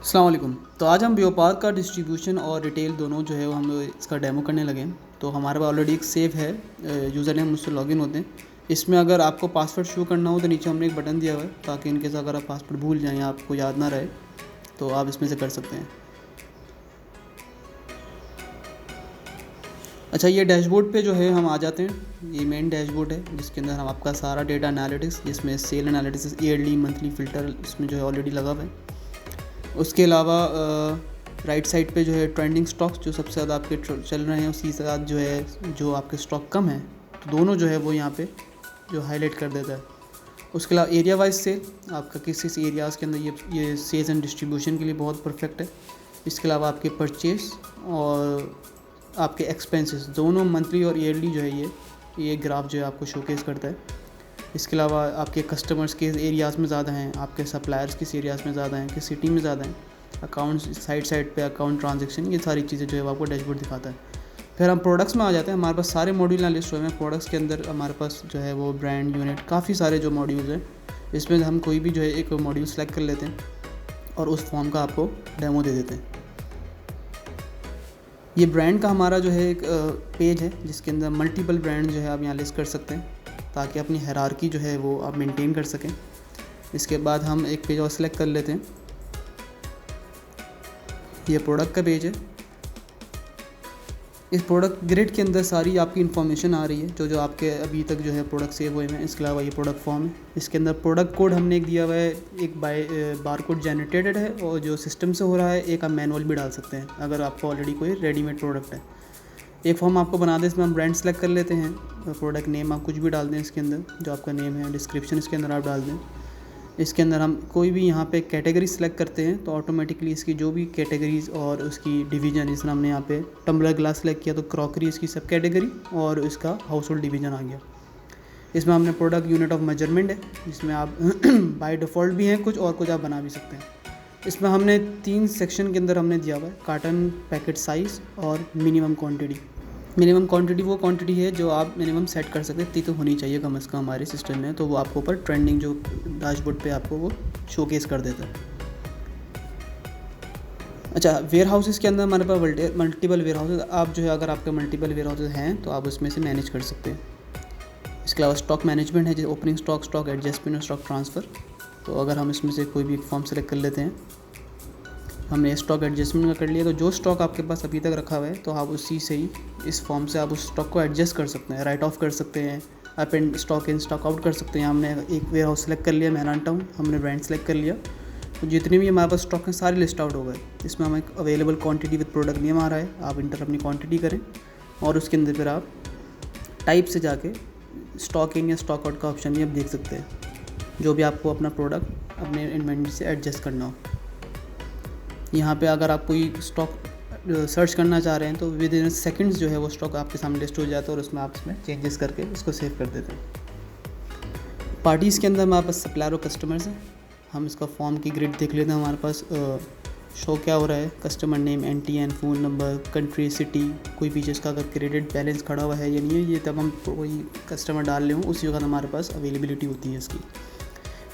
अस्सलाम वालेकुम। तो आज हम व्यापार का डिस्ट्रीब्यूशन और रिटेल दोनों जो है वो हम लोग इसका डेमो करने लगे हैं। तो हमारे पास ऑलरेडी एक सेव है, यूज़र नेम मुझसे लॉगिन होते हैं। इसमें अगर आपको पासवर्ड शो करना हो तो नीचे हमने एक बटन दिया हुआ है, ताकि इनकेस अगर आप पासवर्ड भूल जाएँ या आपको याद ना रहे तो आप इसमें से कर सकते हैं। अच्छा, ये डैशबोर्ड पे जो है हम आ जाते हैं। ये मेन डैशबोर्ड है जिसके अंदर हम आपका सारा डेटा एनालिटिक्स, जिसमें sale analytics, yearly, monthly filter इसमें जो है ऑलरेडी लगा हुआ है। उसके अलावा राइट साइड पे जो है ट्रेंडिंग स्टॉक्स जो सबसे ज़्यादा आपके चल रहे हैं, उसी के साथ जो है जो आपके स्टॉक कम हैं तो दोनों जो है वो यहाँ पे जो हाईलाइट कर देता है। उसके अलावा एरिया वाइज सेल, आपका किस किस एरियाज़ के अंदर ये सेल्स एंड डिस्ट्रीब्यूशन के लिए बहुत परफेक्ट है। इसके अलावा आपके परचेज और आपके एक्सपेंसेस दोनों मंथली और ईयरली जो है ये ग्राफ जो है आपको शोकेस करता है। इसके अलावा आपके कस्टमर्स किस एरियाज़ में ज़्यादा हैं, आपके सप्लायर्स किस एरियाज़ में ज़्यादा हैं, किस सिटी में ज़्यादा हैं, अकाउंट्स साइड पे अकाउंट ट्रांजैक्शन, ये सारी चीज़ें जो है आपको डैशबोर्ड दिखाता है। फिर हम प्रोडक्ट्स में आ जाते हैं। हमारे पास सारे मॉड्यूल यहाँ लिस्ट हुए हैं। प्रोडक्ट्स के अंदर हमारे पास जो है वो ब्रांड, यूनिट, काफ़ी सारे जो मॉड्यूल्स हैं, इसमें हम कोई भी जो है एक मॉड्यूल सेलेक्ट कर लेते हैं और उस फॉर्म का आपको डेमो दे देते हैं। ये ब्रांड का हमारा जो है एक पेज है जिसके अंदर मल्टीपल ब्रांड जो है आप यहाँ लिस्ट कर सकते हैं, ताकि अपनी हायरार्की जो है वो आप मेंटेन कर सकें। इसके बाद हम एक पेज और सेलेक्ट कर लेते हैं। ये प्रोडक्ट का पेज है। इस प्रोडक्ट ग्रिड के अंदर सारी आपकी इन्फॉर्मेशन आ रही है, जो आपके अभी तक जो है प्रोडक्ट सेव हुए हैं। इसके अलावा ये प्रोडक्ट फॉर्म है। इसके अंदर प्रोडक्ट कोड हमने एक दिया हुआ है, एक बार कोड जनरेटेड है और जो सिस्टम से हो रहा है, एक आप मैनुअल भी डाल सकते हैं अगर आपको ऑलरेडी कोई रेडीमेड प्रोडक्ट है। एक फॉर्म आपको बना दें, इसमें हम ब्रांड सेलेक्ट कर लेते हैं। प्रोडक्ट नेम आप कुछ भी डाल दें इसके अंदर, जो आपका नेम है। डिस्क्रिप्शन इसके अंदर आप डाल दें। इसके अंदर हम कोई भी यहाँ पे कैटेगरी सेलेक्ट करते हैं तो ऑटोमेटिकली इसकी जो भी कैटेगरीज और उसकी डिवीज़न, जैसे हमने यहाँ पे टम्बलर ग्लास सेलेक्ट किया तो क्रॉकरी इसकी सब कैटेगरी और इसका हाउस होल्ड डिवीज़न आ गया। इसमें हमने प्रोडक्ट यूनिट ऑफ मेजरमेंट है, जिसमें आप बाय डिफ़ॉल्ट भी हैं कुछ और कुछ आप बना भी सकते हैं। इसमें हमने 3 सेक्शन के अंदर हमने दिया हुआ है, कार्टन, पैकेट साइज़ और मिनिमम क्वांटिटी। मिनिमम क्वांटिटी वो क्वांटिटी है जो आप मिनिमम सेट कर सकते हैं, इतनी तो होनी चाहिए कम से कम हमारे सिस्टम में, तो वो आपको ऊपर ट्रेंडिंग जो डैशबोर्ड पे आपको वो शोकेस कर देता है। अच्छा, वेयर हाउसेस के अंदर हमारे पास मल्टीपल वेयर हाउसेस, आप जो है अगर आपके मल्टीपल वेयर हाउसेस हैं तो आप उसमें से मैनेज कर सकते हैं। इसके अलावा स्टॉक मैनेजमेंट है, जैसे ओपनिंग स्टॉक, स्टॉक एडजस्टमेंट और स्टॉक ट्रांसफ़र। तो अगर हम इसमें से कोई भी एक फॉर्म सेलेक्ट कर लेते हैं, हमने स्टॉक एडजस्टमेंट का कर लिया, तो जो स्टॉक आपके पास अभी तक रखा हुआ है तो आप उसी से ही इस फॉर्म से आप उस स्टॉक को एडजस्ट कर सकते हैं, राइट ऑफ कर सकते हैं, up and stock in stock out कर सकते हैं। हमने एक वेयर हाउस सेलेक्ट कर लिया, मैरान टाउन, हमने ब्रांड सेलेक्ट कर लिया, तो जितने भी हमारे पास स्टॉक हैं सारे लिस्ट आउट हो गए। इसमें हमें available quantity with product name आ रहा है, आप इंटर अपनी क्वांटिटी करें और उसके अंदर फिर आप टाइप से जाके स्टॉक इन या स्टॉक आउट का ऑप्शन भी आप देख सकते हैं, जो भी आपको अपना प्रोडक्ट अपने इन्वेंटरी से एडजस्ट करना हो। यहाँ पे अगर आप कोई स्टॉक सर्च करना चाह रहे हैं तो विद इन सेकंड्स जो है वो स्टॉक आपके सामने लिस्ट हो जाता है और उसमें आप इसमें चेंजेस करके उसको सेव कर देते हैं। पार्टीज़ के अंदर हमारे पास सप्लायर और कस्टमर्स हैं। हम इसका फॉर्म की ग्रिड देख लेते हैं। हमारे पास शो क्या हो रहा है, customer name, NTN, phone number, country, city, कोई पीछे इसका अगर क्रेडिट बैलेंस खड़ा हुआ है या नहीं है, ये तब हम कोई कस्टमर डाल ले उसी वक्त हमारे पास अवेलेबिलिटी होती है इसकी।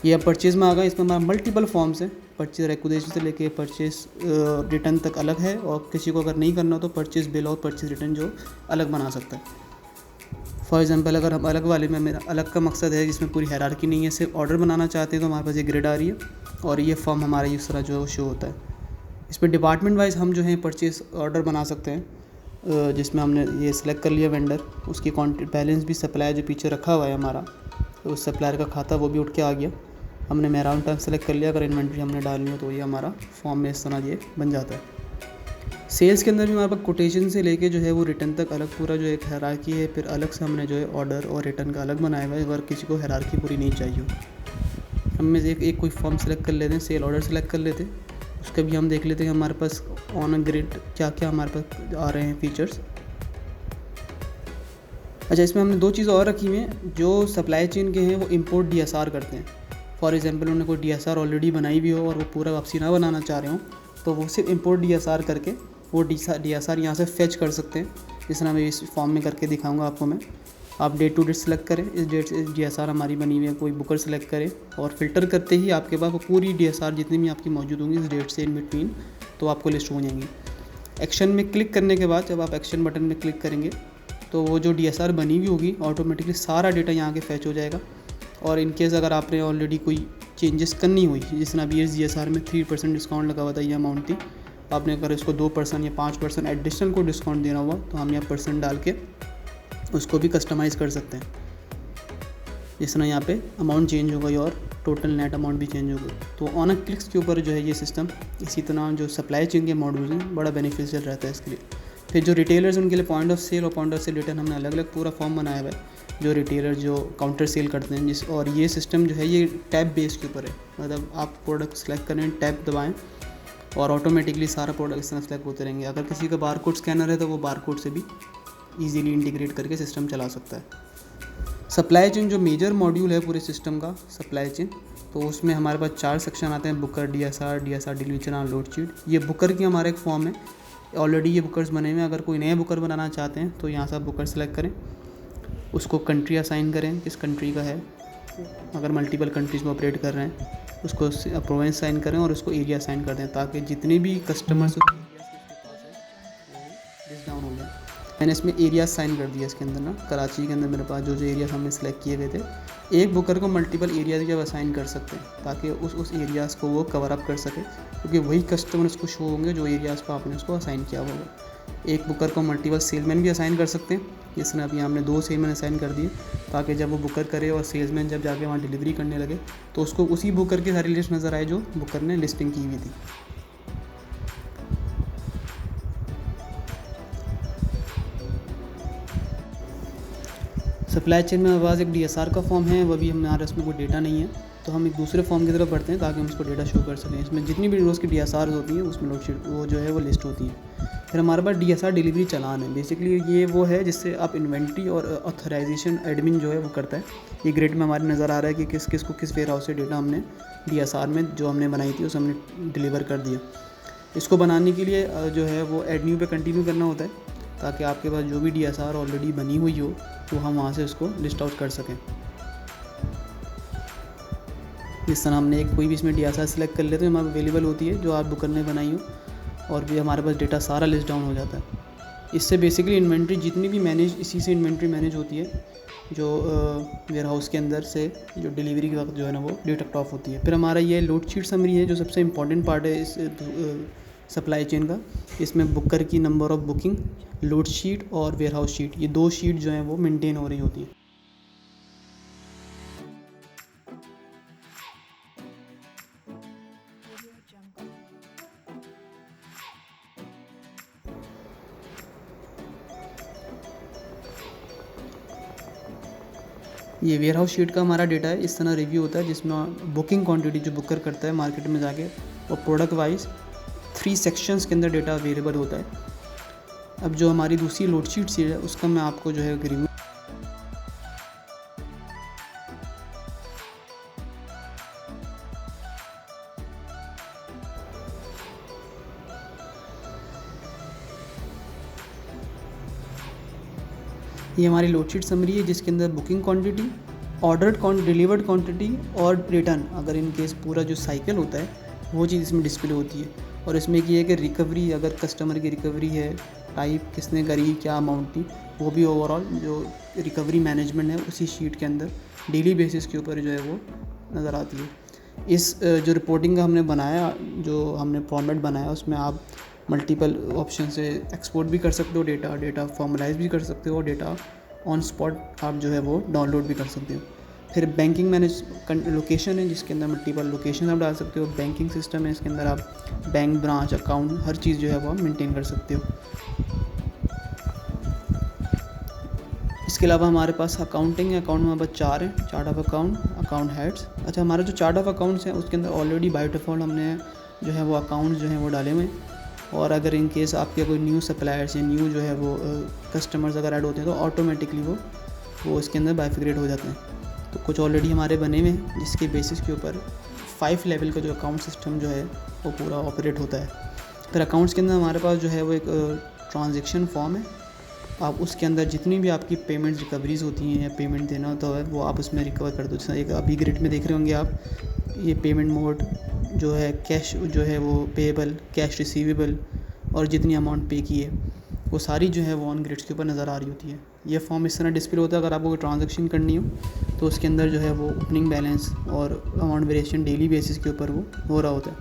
ये अब परचेज़ में आ गए। इसमें हमारा मल्टीपल फॉर्म्स हैं, परचेज़ रिक्वेस्ट से लेके परचेज़ रिटर्न तक अलग है, और किसी को अगर नहीं करना हो तो परचेज़ बिल और परचेज़ रिटर्न जो अलग बना सकता है। फॉर एग्जांपल अगर हम अलग वाले में, मेरा अलग का मकसद है जिसमें पूरी हायरार्की नहीं है, सिर्फ ऑर्डर बनाना चाहते हैं, तो हमारे पास ये ग्रिड आ रही है और ये फॉर्म हमारा इस तरह जो है वो शो होता है। इसमें डिपार्टमेंट वाइज हम जो है परचेज़ ऑर्डर बना सकते हैं, जिसमें हमने ये सिलेक्ट कर लिया वेंडर, उसकी क्वांटिटी बैलेंस भी सप्लायर जो पीछे रखा हुआ है हमारा, तो उस सप्लायर का खाता वो भी उठ के आ गया। हमने मैरान टाउन सेलेक्ट कर लिया, अगर इन्वेंट्री हमने डालनी हो तो ये हमारा फॉर्म में इस तरह ये बन जाता है। सेल्स के अंदर भी हमारे पास कोटेशन से लेके जो है वो रिटर्न तक अलग पूरा जो एक हायरार्की है। फिर अलग से हमने जो है ऑर्डर और रिटर्न का अलग बनाया हुआ है, अगर किसी को हायरार्की पूरी नहीं चाहिए हो। हम में से एक कोई फॉर्म सेलेक्ट कर लेते हैं, सेल ऑर्डर सेलेक्ट कर लेते हैं, उसका भी हम देख लेते हैं हमारे पास ऑन अ ग्रिड क्या क्या हमारे पास आ रहे हैं फीचर्स। अच्छा, इसमें हमने 2 चीज़ और रखी हुई हैं। जो सप्लाई चेन के हैं वो इंपोर्ट DSR करते हैं। फॉर एग्जांपल उन्होंने कोई DSR ऑलरेडी बनाई भी हो और वो पूरा वापसी ना बनाना चाह रहे हो, तो वो सिर्फ इंपोर्ट DSR करके वो DSR यहाँ से फेच कर सकते हैं। जिस तरह मैं इस फॉर्म में करके दिखाऊंगा आपको मैं। आप डेट टू डेट सेलेक्ट करें, इस डेट से DSR हमारी बनी हुई है, कोई बुकर सेलेक्ट करें और फिल्टर करते ही आपके पास वो पूरी DSR जितनी भी आपकी मौजूद होंगी इस डेट से इन बिटवीन तो आपको लिस्ट हो जाएंगी। एक्शन में क्लिक करने के बाद जब आप एक्शन बटन में क्लिक करेंगे तो वो जो DSR बनी हुई होगी ऑटोमेटिकली सारा डेटा यहाँ के फैच हो जाएगा। और इन केस अगर आपने ऑलरेडी कोई चेंजेस करनी हुई, जिस तरह अभी इस DSR में 3% डिस्काउंट लगा हुआ था, ये अमाउंट थी, आपने अगर इसको 2% या 5% एडिशनल को डिस्काउंट देना हुआ तो हम यहाँ % डाल के उसको भी कस्टमाइज़ कर सकते हैं। जिस तरह यहाँ पे अमाउंट चेंज हो गई और टोटल नेट अमाउंट भी चेंज हो गई। तो ऑन क्लिक्स के ऊपर जो है ये सिस्टम, इसी तरह जो सप्लाई चेन के मॉड्यूल्स हैं बड़ा बेनिफिशियल रहता है इसके लिए। फिर जो रिटेलर्स उनके लिए पॉइंट ऑफ सेल और पॉइंट ऑफ सेल रिटर्न हमने अलग अलग पूरा फॉर्म बनाया हुआ है। जो रिटेलर जो काउंटर सेल करते हैं और ये सिस्टम जो है ये टैब बेस के ऊपर है, मतलब आप प्रोडक्ट सेलेक्ट करें, टैब दबाएँ और ऑटोमेटिकली सारा प्रोडक्ट इस तरह सेलेक्ट होते रहेंगे। अगर किसी का बारकोड स्कैनर है तो वो बारकोड से भी ईजीली इंटीग्रेट करके सिस्टम चला सकता है। सप्लाई चेन जो मेजर मॉड्यूल है पूरे सिस्टम का सप्लाई चेन, तो उसमें हमारे पास 4 सेक्शन आते हैं, Booker, DSR delivery channel, load sheet. ये बुकर की हमारा एक फॉर्म है, ऑलरेडी ये बुकर्स बने हुए हैं। अगर कोई नए बुकर बनाना चाहते हैं तो यहाँ से आप बुकर सेलेक्ट करें, उसको कंट्री असाइन करें किस कंट्री का है, अगर मल्टीपल कंट्रीज़ में ऑपरेट कर रहे हैं उसको प्रोविंस असाइन करें और उसको एरिया असाइन कर दें ताकि जितने भी कस्टमर्स लिस्ट डाउन हो जाए। मैंने इसमें एरिया साइन कर दिया इसके अंदर ना, कराची के अंदर मेरे पास जो एरिया हमने सेलेक्ट किए हुए थे, एक बुकर को मल्टीपल एरियाज जब असाइन कर सकते हैं ताकि उस एरियाज़ को वो कवर अप कर सके, क्योंकि वही कस्टमर्स को शो होंगे जो एरियाज़ को आपने उसको असाइन किया होगा। एक बुकर को मल्टीपल सेलमैन भी असाइन कर सकते हैं, जिस तरह अभी हमने 2 सेलमैन असाइन कर दिए ताकि जब वो बुकर करे और सेल्समैन जब जाके वहाँ डिलीवरी करने लगे तो उसको उसी बुकर की सारी लिस्ट नज़र आए जो बुकर ने लिस्टिंग की हुई थी। सप्लाई चेन में हमारे पास एक DSR का फॉर्म है, वो भी हमारे इसमें कोई डेटा नहीं है, तो हम एक दूसरे फॉर्म की तरफ बढ़ते हैं ताकि हम उसको डेटा शो कर सकें। इसमें जितनी भी रोज़ की DSR होती है उसमें लोड शीट वो जो है वो लिस्ट होती है। फिर हमारे पास DSR डिलीवरी चलान है, बेसिकली ये वो है जिससे आप इन्वेंट्री और ऑथराइजेशन एडमिन जो है वो करता है। ये ग्रिड में हमारे नज़र आ रहा है कि किस किस को किस वेयर हाउस से डेटा हमने DSR में जो हमने बनाई थी उसे हमने डिलीवर कर दिया। इसको बनाने के लिए जो है वो एड न्यू पे कंटिन्यू करना होता है ताकि आपके पास जो भी DSR ऑलरेडी बनी हुई हो तो हम वहाँ से उसको लिस्ट आउट कर सकें। इस तरह हमने कोई भी इसमें DSR सेलेक्ट कर लेते हैं, हमारे अवेलेबल होती है जो आप बुकर ने बनाई हो, और भी हमारे पास डेटा सारा लिस्ट डाउन हो जाता है। इससे बेसिकली इन्वेंट्री जितनी भी मैनेज, इसी से इन्वेंट्री मैनेज होती है जो वेयर हाउस के अंदर से जो डिलीवरी के वक्त जो है ना वो डेटा टॉप होती है। फिर हमारा ये लोड शीट समरी है जो सबसे इम्पॉर्टेंट पार्ट है इस सप्लाई चेन का। इसमें बुकर की number of booking, load sheet और वेयर हाउस शीट, ये 2 शीट जो हैं वो मेंटेन हो रही होती है। ये वेयर हाउस शीट का हमारा डेटा है, इस तरह रिव्यू होता है जिसमें बुकिंग क्वांटिटी जो बुकर करता है मार्केट में जाके, और प्रोडक्ट वाइज 3 सेक्शंस के अंदर डेटा अवेलेबल होता है। अब जो हमारी दूसरी लोड शीट है उसका मैं आपको जो है रिव्यू ये हमारी लोड शीट समरी है जिसके अंदर booking quantity, ordered delivered quantity और रिटर्न, अगर इन केस पूरा जो साइकिल होता है वो चीज़ इसमें डिस्प्ले होती है। और इसमें ये है कि रिकवरी, अगर कस्टमर की रिकवरी है, टाइप किसने करी, क्या अमाउंट थी, वो भी ओवरऑल जो रिकवरी मैनेजमेंट है उसी शीट के अंदर डेली बेसिस के ऊपर जो है वो नज़र आती है। इस जो रिपोर्टिंग का हमने बनाया, जो हमने फॉर्मेट बनाया, उसमें आप मल्टीपल ऑप्शन से एक्सपोर्ट भी कर सकते हो, डेटा फॉर्मलाइज भी कर सकते हो, डेटा ऑन स्पॉट आप जो है वो डाउनलोड भी कर सकते हो। फिर बैंकिंग मैनेज लोकेशन है जिसके अंदर मल्टीपल लोकेशन आप डाल सकते हो। बैंकिंग सिस्टम है, इसके अंदर आप बैंक, ब्रांच, अकाउंट, हर चीज़ जो है वो आप मेंटेन कर सकते हो। इसके अलावा हमारे पास अकाउंटिंग है, अकाउंट में हमारे पास 4 हैं, chart of account, account heads. अच्छा, हमारा जो चार्ट ऑफ अकाउंट्स हैं उसके अंदर ऑलरेडी बाय डिफ़ॉल्ट हमने जो है वो अकाउंट जो हैं वो डाले हुए हैं, और अगर इन केस आपके कोई न्यू सप्लायर्स या न्यू जो है वो कस्टमर्स अगर ऐड होते हैं तो ऑटोमेटिकली वो इसके अंदर बाइफिग्रेट हो जाते हैं। तो कुछ ऑलरेडी हमारे बने हुए हैं जिसके बेसिस के ऊपर 5 लेवल का जो अकाउंट सिस्टम जो है वो पूरा ऑपरेट होता है। फिर अकाउंट्स के अंदर हमारे पास जो है वो एक ट्रांजेक्शन फॉर्म है, आप उसके अंदर जितनी भी आपकी पेमेंट रिकवरीज होती हैं या पेमेंट देना होता है वो आप उसमें रिकवर कर दो। जैसे एक अभी ग्रिड में देख रहे होंगे आप, ये पेमेंट मोड जो है, कैश जो है वो पेएबल, कैश रिसीवेबल और जितनी अमाउंट पे की है वो सारी जो है वो ऑन ग्रिड्स के ऊपर नज़र आ रही होती है। ये फॉर्म इस तरह डिस्प्ले होता है। अगर आपको कोई ट्रांजैक्शन करनी हो तो उसके अंदर जो है वो ओपनिंग बैलेंस और अमाउंट वेरिएशन डेली बेसिस के ऊपर वो हो रहा होता है।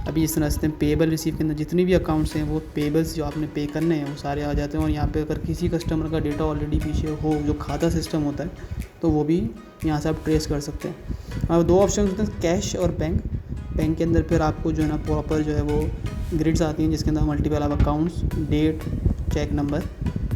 अभी इस तरह से पेएबल रिसीव के अंदर जितनी भी अकाउंट्स हैं वो पेएबल्स जो आपने पे करने हैं वो सारे आ जाते हैं। और यहाँ पे अगर किसी कस्टमर का डेटा ऑलरेडी पीछे हो, जो खाता सिस्टम होता है, तो वो भी यहाँ से आप ट्रेस कर सकते हैं। अब दो ऑप्शन होते हैं, कैश और बैंक। बैंक के अंदर फिर आपको जो है ना प्रॉपर जो है वो ग्रिड्स आती हैं जिसके अंदर मल्टीपल आप अकाउंट्स, डेट, चेक नंबर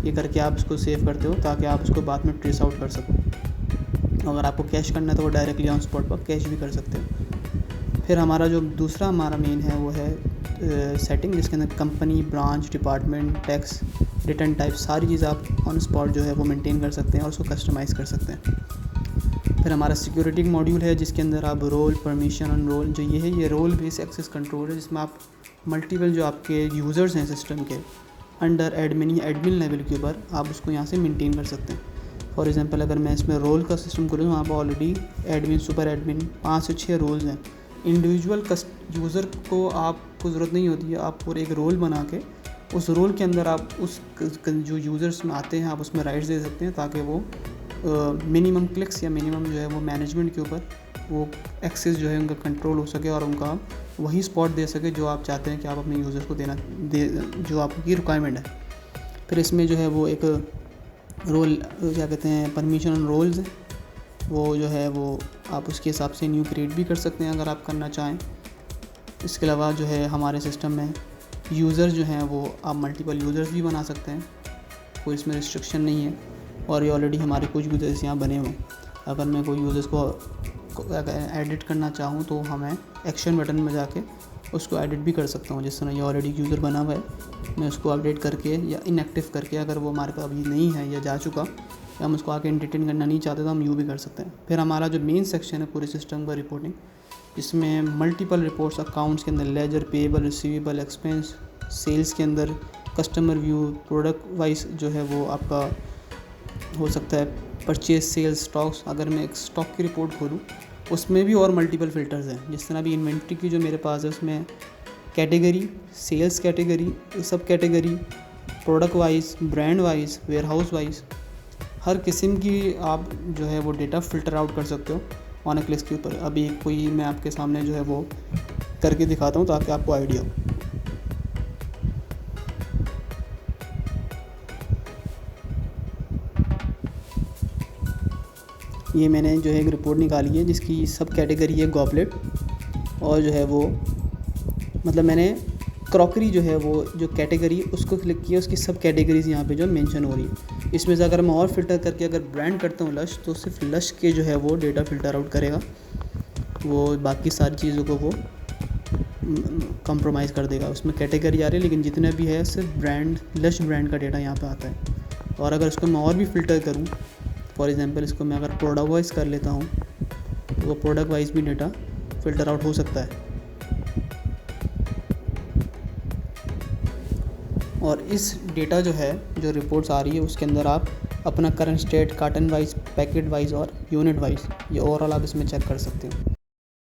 ये करके आप उसको सेव करते हो ताकि आप उसको बाद में ट्रेस आउट कर सको। अगर आपको कैश करना है तो वो डायरेक्टली ऑन स्पॉट पर कैश भी कर सकते हो। फिर हमारा जो दूसरा हमारा मेन है वो है सेटिंग, जिसके अंदर company, branch, department, tax, return type सारी चीज़ आप ऑन स्पॉट जो है वो मेंटेन कर सकते हैं और उसको कस्टमाइज़ कर सकते हैं। फिर हमारा सिक्योरिटी मॉड्यूल है जिसके अंदर आप रोल, परमिशन, अनरोल, जो ये है ये रोल बेस एक्सेस कंट्रोल है, जिसमें आप मल्टीपल जो आपके यूज़र्स हैं सिस्टम के अंडर एडमिन या एडमिन लेवल के ऊपर आप उसको यहाँ से मेंटेन कर सकते हैं। फॉर एग्जांपल अगर मैं इसमें रोल का सिस्टम करूँ तो वहाँ पर ऑलरेडी एडमिन, सुपर एडमिन 5 से 6 रोल्स हैं। इंडिविजुअल यूज़र को आपको ज़रूरत नहीं होती है, आप पूरे एक रोल बना के उस रोल के अंदर आप उस जो यूज़र्स में आते हैं आप उसमें राइट्स दे सकते हैं ताकि वो मिनिमम क्लिक्स या मिनिमम जो है वो मैनेजमेंट के ऊपर वो एक्सेस जो है उनका कंट्रोल हो सके और उनका वही स्पॉट दे सके जो आप चाहते हैं कि आप अपने यूज़र्स को जो आपकी रिक्वायरमेंट है। फिर इसमें जो है वो एक रोल क्या कहते हैं, परमिशन ऑन रोल्स है, वो जो है वो आप उसके हिसाब से न्यू क्रिएट भी कर सकते हैं अगर आप करना चाहें। इसके अलावा जो है हमारे सिस्टम में यूज़र्स जो हैं वो आप मल्टीपल यूज़र्स भी बना सकते हैं, कोई इसमें रिस्ट्रिक्शन नहीं है। और ये ऑलरेडी हमारे कुछ यूज़र्स यहाँ बने हुए हैं। अगर मैं कोई यूज़र्स को एडिट करना चाहूँ तो हमें एक्शन बटन में जाके उसको एडिट भी कर सकता हूँ। जिस तरह ये ऑलरेडी यूज़र बना हुआ है, मैं उसको अपडेट करके या इनएक्टिव करके, अगर वो हमारे पास अभी नहीं है या जा चुका या हम उसको आके एंटरटेन करना नहीं चाहते तो हम यूँ भी कर सकते हैं। फिर हमारा जो मेन सेक्शन है पूरे सिस्टम का रिपोर्टिंग, इसमें मल्टीपल रिपोर्ट्स, अकाउंट्स के अंदर ledger, payable, receivable, expense, sales के अंदर कस्टमर व्यू, प्रोडक्ट वाइज जो है वो आपका हो सकता है परचेज, सेल्स, स्टॉक्स। अगर मैं एक स्टॉक की रिपोर्ट खोलूँ उसमें भी और मल्टीपल फ़िल्टर्स हैं। जिस तरह अभी इन्वेंट्री की जो मेरे पास है उसमें category, sales category, sub category, product wise, brand wise, warehouse wise, हर किस्म की आप जो है वो डेटा फ़िल्टर आउट कर सकते हो ऑन ए क्लिक के ऊपर। अभी कोई मैं आपके सामने जो है वो करके दिखाता हूँ ताकि आपको आइडिया हो। ये मैंने जो है एक रिपोर्ट निकाली है जिसकी सब कैटेगरी है गॉबलेट, और जो है वो मतलब मैंने क्रॉकरी जो है वो जो कैटेगरी उसको क्लिक किया, उसकी सब कैटेगरीज़ यहाँ पे जो मेंशन हो रही है। इसमें से अगर मैं और फ़िल्टर करके अगर ब्रांड करता हूँ लश, तो सिर्फ लश के जो है वो डेटा फ़िल्टर आउट करेगा, वो बाकी सारी चीज़ों को वो कंप्रोमाइज़ कर देगा। उसमें कैटेगरी आ रही है लेकिन जितने भी है सिर्फ ब्रांड, लश ब्रांड का डेटा यहाँ पर आता है। और अगर इसको मैं और भी फ़िल्टर करूँ, फॉर एग्जांपल इसको मैं अगर प्रोडक्ट वाइज कर लेता हूँ तो वो प्रोडक्ट वाइज भी डेटा फ़िल्टर आउट हो सकता है। और इस डेटा जो है जो रिपोर्ट्स आ रही है उसके अंदर आप अपना current state, carton wise, packet wise और यूनिट वाइज ये ओवरऑल आप इसमें चेक कर सकते हो।